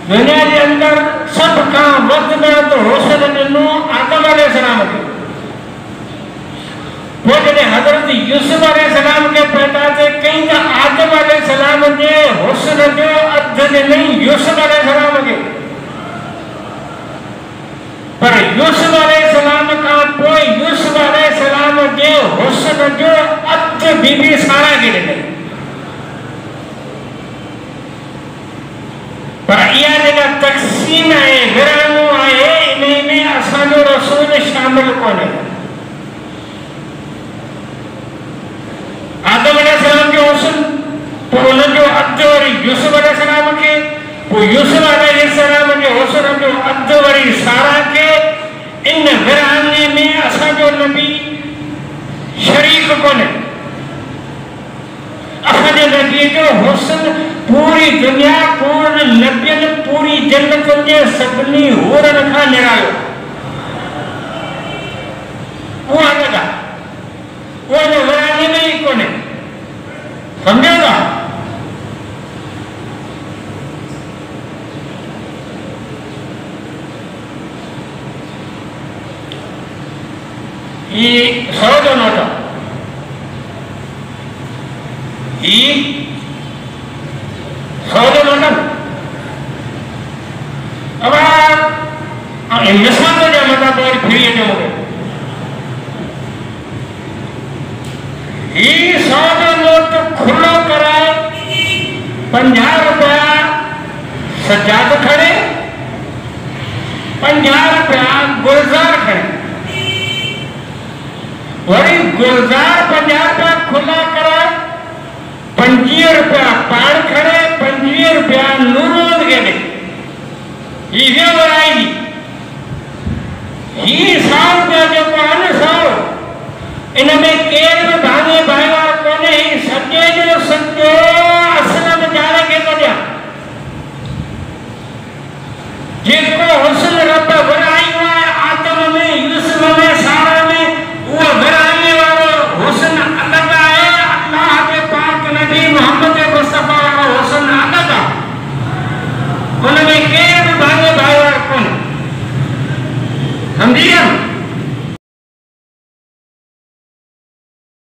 दुनिया के अंदर सब का वक्त में तो हुस्न ॾिनो आदम अलैहिस्सलाम खे। वो जॾहिं हज़रत यूसुफ अलैहिस्सलाम के पैदा थे कहीं तो आदम अलैहिस्सलाम जे हुस्न जो अधु ॾिनई यूसुफ अलैहिस्सलाम के। पर यूसुफ अलैहिस्सलाम का पोइ यूसुफ अलैहिस्सलाम जे हुस्न जो अधु बीबी सारा के ॾिनई। पर इहा जेका तक़सीम है विरहाङो आहे इन में असांजो रसूल शामिल कोन्हे। आदम अलैहिस्सलाम जो हुस्न पोइ उनजो अधु वरी यूसुफ अलैहिस्सलाम खे, पोइ यूसुफ अलैहिस्सलाम जे हुस्न जो अधु वरी सारा के। इन विरहाङे में असांजो नबी शरीक कोन्हे। असांजे नबी जो हुस्न पूरी दुनिया पूर्ण नबियन पूरी जन्नत जे सभिनी हूरन खां निरालो। उहा जॻह उहा जो विरहाङे में ई कोन्हे। समझो था? ये 100 जो नोट ये 100 जो नोट अब मिसाल जो मतलब और फ्री जो मुझे ये 100 जो नोट खुलो कराए 50 रुपया सजाद खड़े 50 रुपया गुलजार खड़े वरी गुलजार 50 रुपया खुला करा 25 रुपया पाड़ खड़े 25 रुपया नूरोद के दे। ये वराई ही 100 रुपया जो पान 100 इनमें केर